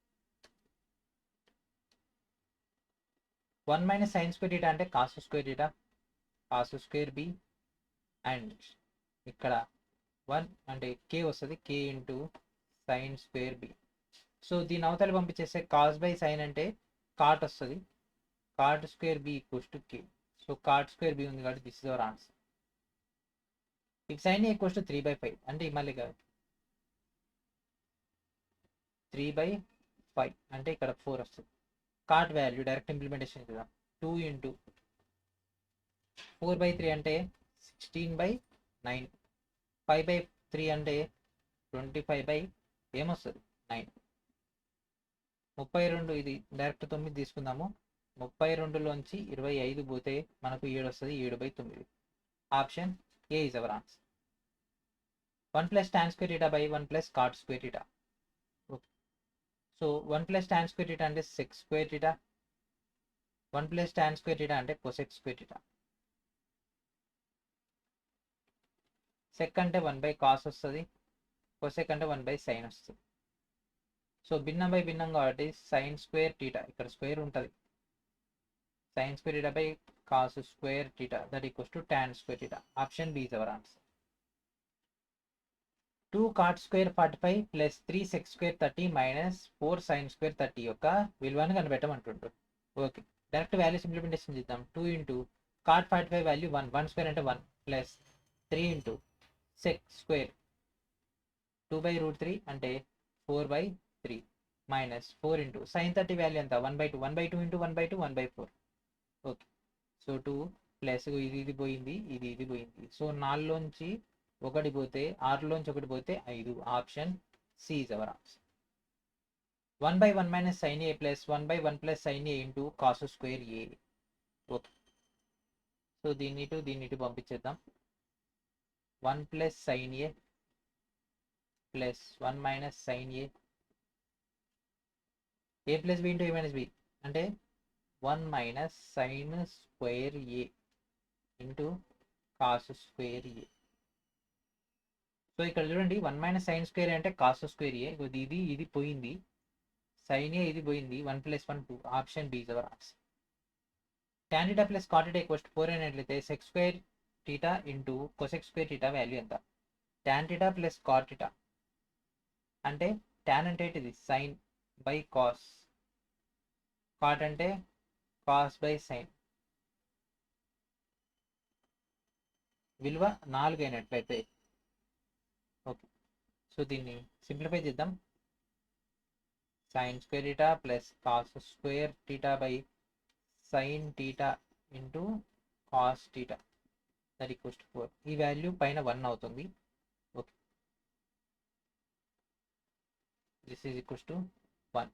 1 minus sin square theta అంటే cos square theta, cos square b, and ఇక్కడ 1 అంటే k వస్తుంది, k into sin square b. So దీని అవతల పంపించేస్తే cos by sin అంటే cot వస్తుంది, cot square b equals to k. So cot square b ఉంది కాబట్టి this is our answer. If sin a equals to 3/5 అంటే మళ్ళీ 3/5 అంటే ఇక్కడ 4 వస్తుంది. కాట్ వాల్యూ డైరెక్ట్ ఇంప్లిమెంటేషన్ కదా, 2 into 4/3 అంటే 16/9, 5/3 అంటే 25 ఏమొస్తుంది 9. 32, ఇది డైరెక్ట్ 9 తీసుకుందాము. 32లోంచి 25 పోతే మనకు 7 వస్తుంది, 7/9. Option A is our answer. 1 plus tan square theta by 1 plus cot square theta. Okay. So 1 plus tan square theta అంటే sec square theta, 1 plus tan square theta అంటే cosec square theta. sec అంటే 1 by cos వస్తుంది, cosec అంటే 1 by sin వస్తుంది. So భిన్నం by భిన్నం కాబట్టి sin square theta, ఇక్కడ స్క్వేర్ ఉంటుంది, sin square theta by cos square theta that equals to tan square theta. Option B is our answer. 2 cot square 45 plus 3 sec square 30 minus 4 sin square 30 యొక్క విలువను కనిపెట్టమంటుంటారు. Okay, direct values implementation చేద్దాం. 2 into cot 45 value 1, 1 square అంటే 1 plus 3 into sec square 2/√3 అంటే 4/3 minus 4 into sin 30 value ఎంత 1/2, 1/2 into 1/2 1/4. Okay, so 2 plus ఇది పోయింది, ఇది పోయింది. సో 4లోంచి 1 పోతే 6లోంచి 1 పోతే 5. Option C is our answer. 1/1 minus sin a plus 1/1 plus sin a into cos square a. Okay, so దీన్ని పంపించేద్దాం. 1 plus sin a plus 1 minus sin a, a plus b into a minus b అంటే 1 minus sin square a into cos square a. So ఇక్కడ చూడండి 1 minus sin square అంటే cos square a, ఇది పోయింది, sin a ఇది పోయింది, 1 plus 1 2. Option B is our answer. tan theta plus cot theta equals to 4 అయినట్లయితే sec square theta into cosec square theta value ఎంత. tan theta plus cot theta అంటే tan అంటే ఇది sin by cos, cot అంటే cos by sin. విలువ 4 అయినట్లయితే okay, so దీన్ని simplify చేద్దాం. sin square theta plus cos square theta by sin theta into cos theta that equals to 4. ఈ value పైన 1 అవుతుంది. Okay, this is equals to 1.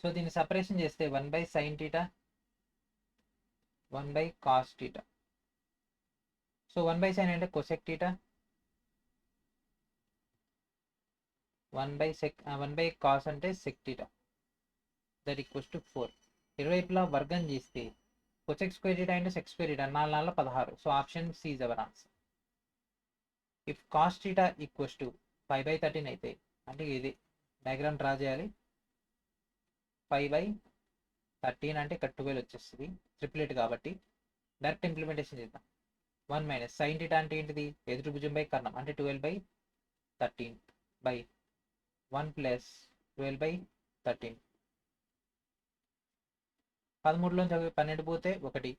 So దీన్ని separation చేస్తే 1 by sin theta 1 by cos theta. So 1 by sin అంటే cosec theta, 1 by cos అంటే sec theta that equals to 4. ఇరువైపులా వర్గం చేస్తే cosec square theta into sec square theta 4 4 16. So option C is our answer. If cos theta equals to 5 by 13 అయితే అంటే ఇది diagram draw చేయాలి. 5 by 13 అంటే ఇక్కడ 12 వచ్చేస్తుంది, ట్రిప్లెట్ కాబట్టి డైరెక్ట్ ఇంప్లిమెంటేషన్ చేద్దాం. 1 మైనస్ sin theta అంటే ఏంటిది, ఎదురు భుజం బై కర్ణం అంటే 12 బై 13 బై 1 ప్లస్ 12 బై 13. 13లో 12 పోతే 1,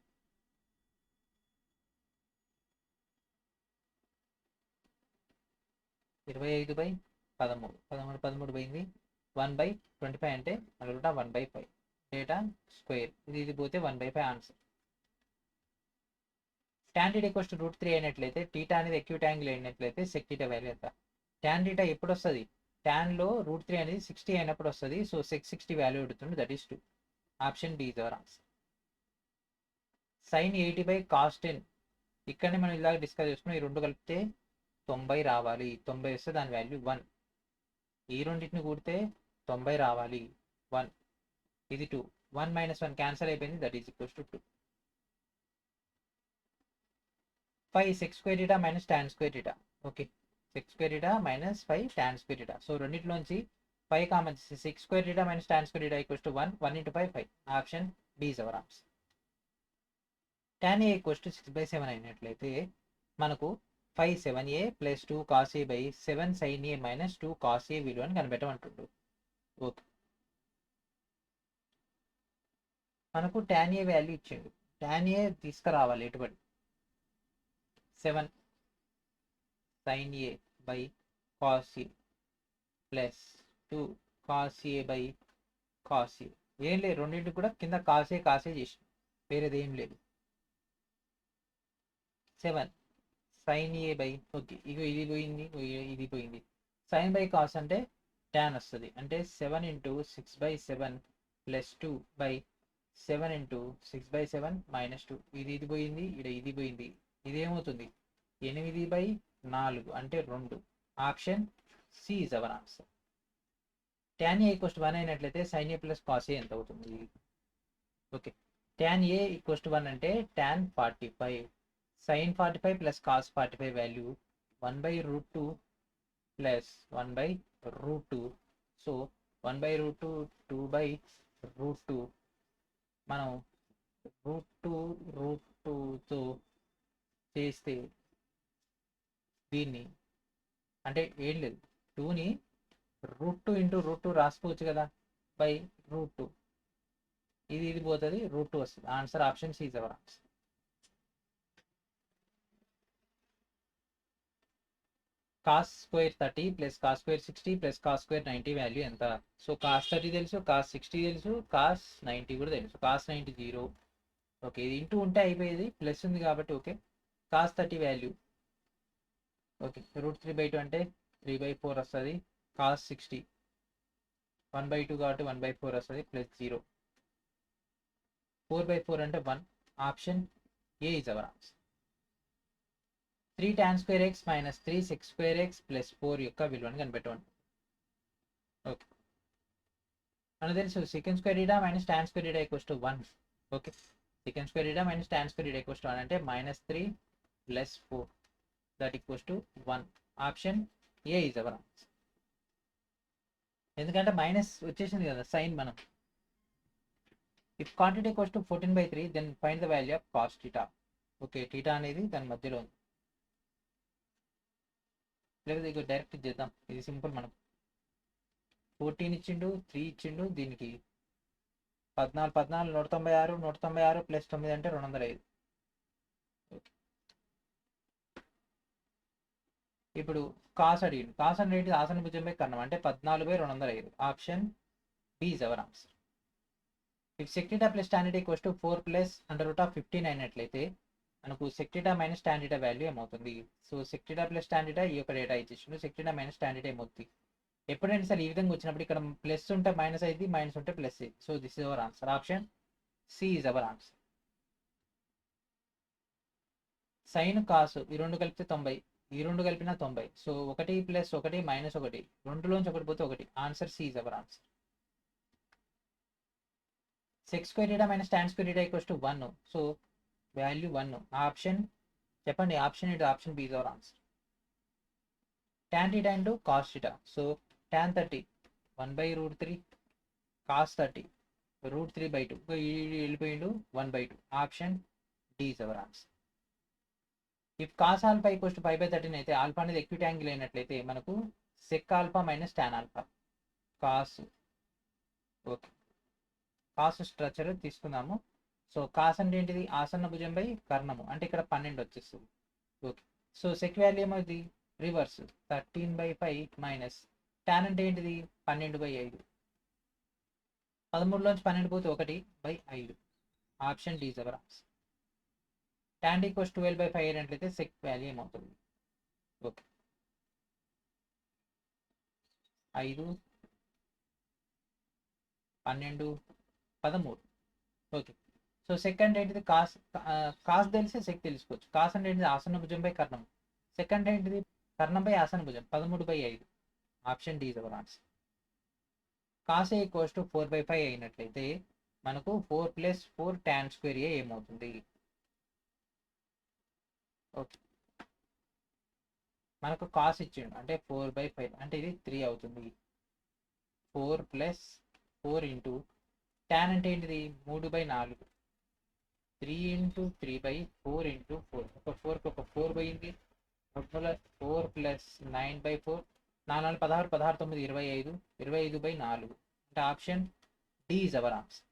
25 బై 13, 13 పోయింది. 1 బై 25 అంటే అనుకుంటా 1 బై 5 డేటా స్క్వేర్. ఇది పోతే 1 by 5 answer. tan theta equals to √3 అయినట్లయితే టీటా అనేది అక్యూట్ యాంగిల్ అయినట్లయితే sec theta వాల్యూ ఎంత? tan theta ఎప్పుడు వస్తుంది, ట్యాన్లో √3 అనేది 60 అయినప్పుడు వస్తుంది. సో sec 60 వాల్యూ పెడుతుంది, that is 2. Option D is our answer. sin 80 by cos 10 ఇక్కడనే మనం ఇలాగ డిస్కస్ చేసుకున్నాం. ఈ రెండు కలిపితే 90 రావాలి. 90 వస్తే దాని వాల్యూ 1. ఈ రెండింటిని కూడితే 90 రావాలి, 1. ఇది 2. 1 మైనస్ 1 క్యాన్సల్ అయిపోయింది, that is equals to 2. 5 sec square theta minus tan square theta. Okay, sec square theta minus 5 tan square theta. So రెండింటిలోంచి 5 కామన్ చేసి sec square theta minus tan square theta equals to 1. 1 into 5 5. Option D is our answer. tan a equals to 6/7 అయినట్లయితే మనకు 5 7a plus 2 cos a by 7 sin a minus 2 cos a విలువని కనిపెట్టమంటుండు. Okay, మనకు tan a value ఇచ్చిండు. tan a తీసుకురావాలి ఎటువంటి 7 sin a by cos a plus 2 cos a by cos a. ఏం లేదు, రెండింటికి కూడా కింద కాసే చేసి వేరేది ఏం లేదు. 7 sin a బై, ఓకే ఇగో ఇది పోయింది, ఇది పోయింది. sin బై cos అంటే tan వస్తుంది, అంటే 7 into 6/7 plus 2 by 7 into 6/7 minus 2. ఇది పోయింది, ఇది పోయింది. ఇదేమవుతుంది 8/4 అంటే 2. Option C is our answer. tan a equals to 1 అయినట్లయితే sin a plus cos a ఎంత అవుతుంది? Okay, tan a equals to 1 అంటే tan 45 sin 45 plus cos 45 value 1/√2 plus 1/√2. So 1/√2 2/√2 మనం √2 చేస్తే దీన్ని అంటే ఏం లేదు, 2ని √2 ఇంటూ √2 రాసుకోవచ్చు కదా, బై √2. ఇది పోతుంది, √2 వస్తుంది. Answer option C is our answer. cos square 30 plus cos square 60 plus cos square 90 value ఎంత? సో cos 30 తెలుసు, cos 60 తెలుసు, cos 90 కూడా తెలుసు. cos 90 0. ఓకే, ఇది ఇంటూ ఉంటే అయిపోయేది, ప్లస్ ఉంది కాబట్టి ఓకే. cos 30 వాల్యూ ఓకే √3/2 అంటే 3/4 వస్తుంది. cos 60 1/2 కాబట్టి 1/4 వస్తుంది, ప్లస్ 0. 4/4 అంటే 1. Option A is our answer. 3 tan square x minus 3 sec square x plus 4 యొక్క విలువను కనిపెట్టండి. ఓకే, మనకు తెలుసు secant square theta minus tan square theta equals to 1. Okay, secant square theta minus tan square theta equals to 1 అంటే -3 plus 4 that equals to 1. Option A is our answer. ఎందుకంటే minus వచ్చేసింది కదా sign మనం. If quantity equals to 14/3 then find the value of cos theta. Okay, theta అనేది దాని మధ్యలో ఉంది. లేకపోతే ఇక డైరెక్ట్ చేద్దాం, ఇది సింపుల్. మనం 14 ఇచ్చిండు, 3 ఇచ్చిండు, దీనికి 14 196 196 ప్లస్ 9 అంటే 205. ఇప్పుడు కాస్ అడిగింది. కాస్ అనేది ఆసన భుజంపై కర్ణం అంటే 14/205. Option B is our answer. If sec theta plus tan theta equals to 4 plus under root of 15 అయినట్లయితే మనకు sec theta minus tan theta value ఏమవుతుంది? So sec theta plus tan theta ఈ యొక్క డేటా ఇచ్చేసిండు. sec theta minus tan theta ఏమవుతుంది? ఎప్పుడైనా సరే ఈ విధంగా వచ్చినప్పుడు ఇక్కడ ప్లస్ ఉంటే మైనస్ అయింది, మైనస్ ఉంటే ప్లస్ అయింది. So this is our answer. Option C is our answer. Sine cos ఈ రెండు కలిపితే 90, ఈ రెండు కలిపిన 90. సో 1 ప్లస్ 1 మైనస్ 1, రెండులోంచి ఒకటి పోతే 1. Answer C is our answer. Sec square theta minus tan square theta equals to 1. So value 1. Option చెప్పండి. Option ఏంటి? Option B is our answer. tan theta into cos theta. So tan 30 1/√3 cos 30 √3/2. వెళ్ళిపోయిండు 1/2. Option D is our answer. If cos alpha equals to 5/13 అయితే alpha అనేది acute angle అయినట్లయితే మనకు sec alpha minus tan alpha. Cos okay, cos structure తీసుకుందాము. So cos అంటే ఏంటిది? ఆసన్న భుజంపై కర్ణము అంటే ఇక్కడ 12 వచ్చేస్తుంది. ఓకే, సో సెక్ వాల్యూ ఏమవుతుంది? రివర్స్ 13/5 మైనస్ tan అంటే ఏంటిది? 12/5. 13లోంచి 12 పోతే 1/5. Option D is our answer. tan equals 12/5 అయినట్లయితే సెక్ వాల్యూ ఏమవుతుంది? ఓకే, 5 12 13. ఓకే, సో సెక్ అంటే ఏంటిది? కాస్ కాస్ తెలిసి సెక్ తెలుసుకోవచ్చు. కాస్ అంటే ఏంటిది? ఆసన భుజంపై కర్ణం. సెక్ అంటే ఏంటిది? కర్ణంపై ఆసన భుజం 13/5. Option D is our answer. Cos A equals to 4/5 అయినట్లయితే మనకు 4 ప్లస్ 4 tan స్క్వేర్ ఏ ఏమవుతుంది? ఓకే, మనకు కాస్ ఇచ్చిండు అంటే 4/5 అంటే ఇది 3 అవుతుంది. 4 ప్లస్ 4 ఇంటూ tan అంటే ఏంటిది? 3/4. 3 ఇంటూ 3/4 ఇంటూ 4. ఒక 4కి ఒక 4 పోయింది. 4 ప్లస్ 9/4. 4 16 16 9 25. 25/4 అంటే option D is our answer.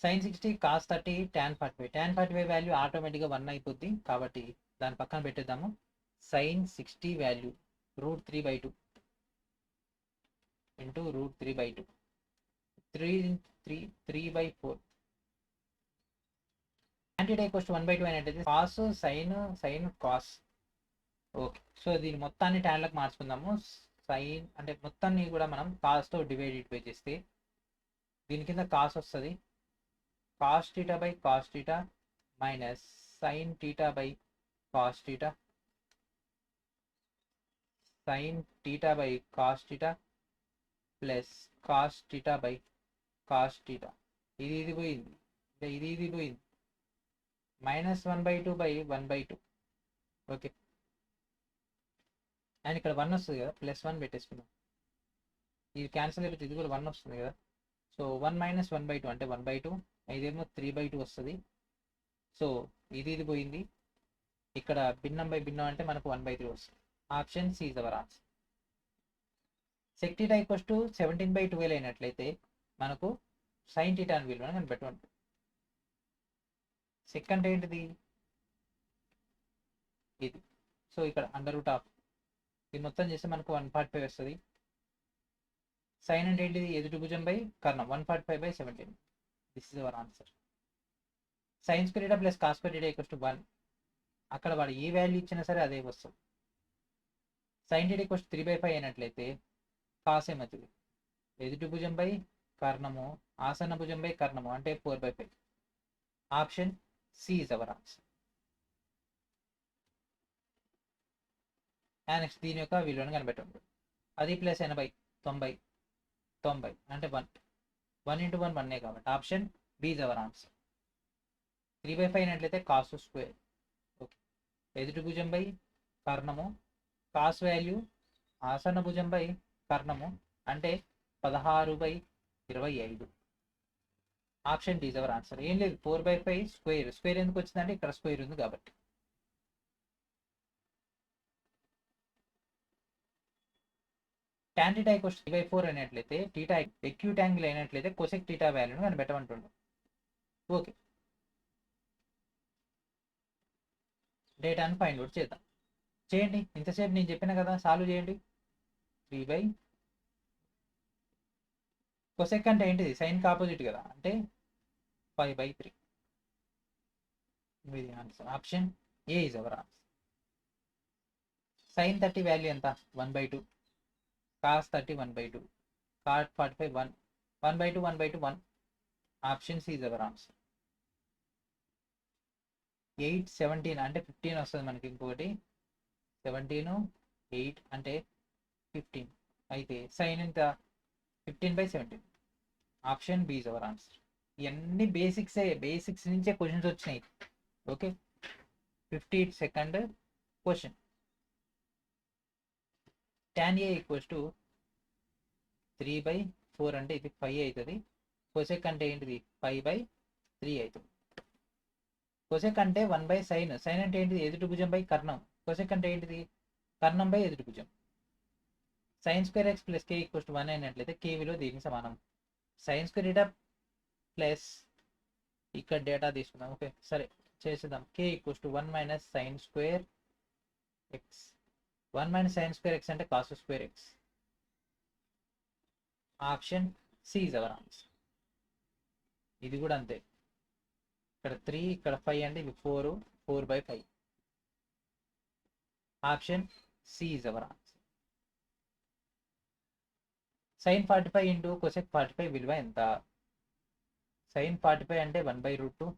sin 60 cos 30 tan 45. tan 45 value ఆటోమేటిక్గా 1 అయిపోద్ది కాబట్టి దాని పక్కన పెట్టేద్దాము. sin 60 value √3/2 into √3/2. 3/4. tan theta equals to 1/2 అయినట్టయితే cos sin cos. Okay, so దీని మొత్తాన్ని ట్యాన్లకు మార్చుకుందాము. సైన్ అంటే మొత్తాన్ని కూడా మనం కాస్తో డివైడ్ చేస్తే దీని కింద కాస్ వస్తుంది. Cos theta by cos theta minus sine theta by cos theta sine theta by cos theta plus cos theta by cos theta. ఇది పోయింది, ఇది పోయింది. -1/2/1/2. ఓకే, అండ్ ఇక్కడ 1 వస్తుంది కదా, +1 పెట్టేసుకుందాం. ఇది క్యాన్సిల్ అయిపోతే ఇది కూడా 1 వస్తుంది కదా. సో 1 - 1/2 అంటే 1/2. ఇదేమో 3/2 వస్తుంది. సో ఇది పోయింది. ఇక్కడ భిన్నం బై భిన్నం అంటే మనకు 1/3 వస్తుంది. Option C is our answer. Sec theta equals to 17/12 అయినట్లయితే మనకు సైన్ థీటా అని విలువను కనిపెట్టండి. సెక్ అంటే ఏంటిది? ఇది. సో ఇక్కడ √, ఇది మొత్తం చేస్తే మనకు 145 వస్తుంది. సైన్ అంటే ఏంటిది? ఎదుటి భుజంపై కర్ణం 145/17. This is our answer. Sign square theta plus cos square theta equals to 1. అక్కడ వాడు ఏ వాల్యూ ఇచ్చినా సరే అదే వస్తుంది. సైన్ థీటా ఈక్వల్స్ 3/5 అయినట్లయితే కాస్ ఏమవుతుంది? ఎదుటి భుజంపై కర్ణము ఆసన్న భుజంపై కర్ణము అంటే 4/5. Option C is our answer. Next దీని యొక్క విలువను కనిపెట్టండి. 10 + 80 90 అంటే 1. 1 × 1 1 కాబట్టి option B is our answer. 3/5 అయినట్లయితే కాస్ స్క్వేర్. ఓకే, ఎదుటి భుజంపై కర్ణము కాస్ వాల్యూ ఆసన్న భుజంపై కర్ణము అంటే 16/25. Option D is our answer. ఏం లేదు, 4/5 స్క్వేర్. స్క్వేర్ ఎందుకు వచ్చిందంటే ఇక్కడ స్క్వేర్ ఉంది కాబట్టి. tan θ ఈక్వల్స్ 3/4 అయినట్లయితే థీటా ఎక్యూట్ యాంగిల్ అయినట్లయితే కొసెక్ థీటా వాల్యూను కనిపెట్టమంటుండు. ఓకే, డేటాను ఫైండ్ అవుట్ చేద్దాం. చేయండి, ఇంతసేపు నేను చెప్పిన కదా, సాల్వ్ చేయండి. 3 కొసెక్ అంటే ఏంటిది, సైన్కి ఆపోజిట్ కదా, అంటే 5/3. ఇది answer. Option A is our answer. Sin 30 value ఎంత, 1/2. Cos 30 1/2. Cot 45 1. 1/2 1/2 1. Option C is our answer. 8 17 అంటే 15 వస్తుంది మనకి. ఇంకొకటి 17 8 అంటే 15. అయితే సైన్ ఎంత, 15/17. Option B is our answer. ఇవన్నీ బేసిక్స్ నుంచే క్వశ్చన్స్ వచ్చినాయి. Okay, 52nd question. tan a equals to 3/4 అంటే ఇది 5 అవుతుంది. కొసెక్ అంటే ఏంటిది, 5/3 అవుతుంది. కొసెక్ అంటే 1/sin. సైన్ అంటే ఏంటిది, ఎదుటి భుజం బై కర్ణం. కొసెక్ అంటే ఏంటిది, కర్ణం బై ఎదుటి భుజం. sin² x plus k equals to 1 అయినట్లయితే k విలువ దీనికి సమానం. sin² డేటా ప్లస్ ఇక్కడ డేటా తీసుకుందాం. ఓకే సరే చేసేద్దాం. k equals to 1 - sin² x. 1 - sin² x అంటే cos² x. Option C is our answer. ఇది కూడా అంతే. ఇక్కడ 3 ఇక్కడ 5 అంటే ఇవి 4 4/5. Option C is our answer. sin 45 into cosec 45 విలువ ఎంత. sin 45 అంటే 1/√2.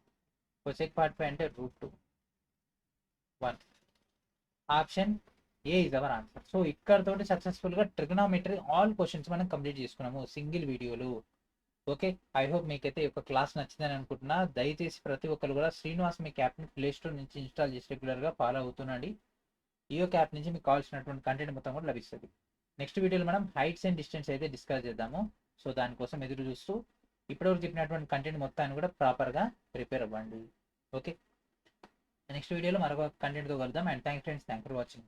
కొసెక్ 45 అంటే √2 1. Option A is our answer. So ఇక్కడతోటి సక్సెస్ఫుల్గా ట్రిగనామెట్రీ ఆల్ క్వశ్చన్స్ మనం కంప్లీట్ చేసుకున్నాము సింగిల్ వీడియోలో. ఓకే, ఐ హోప్ మీకైతే ఈ యొక్క క్లాస్ నచ్చిందని అనుకుంటున్నా. దయచేసి ప్రతి ఒక్కరు కూడా శ్రీనివాస్ మీ యాప్ని ప్లే స్టోర్ నుంచి ఇన్స్టాల్ చేసి రెగ్యులర్గా ఫాలో అవుతుండండి. ఈ యొక్క యాప్ నుంచి మీకు కావాల్సినటువంటి కంటెంట్ మొత్తం కూడా లభిస్తుంది. నెక్స్ట్ వీడియోలో మనం హైట్స్ అండ్ డిస్టెన్స్ అయితే డిస్కస్ చేద్దాము. సో దానికోసం ఎదురు చూస్తూ ఇప్పటివరకు చెప్పినటువంటి కంటెంట్ మొత్తాన్ని కూడా ప్రాపర్గా ప్రిపేర్ అవ్వండి. ఓకే, నెక్స్ట్ వీడియోలో మరొక కంటెంట్తో కలుద్దాం. And thank friends, thank for watching.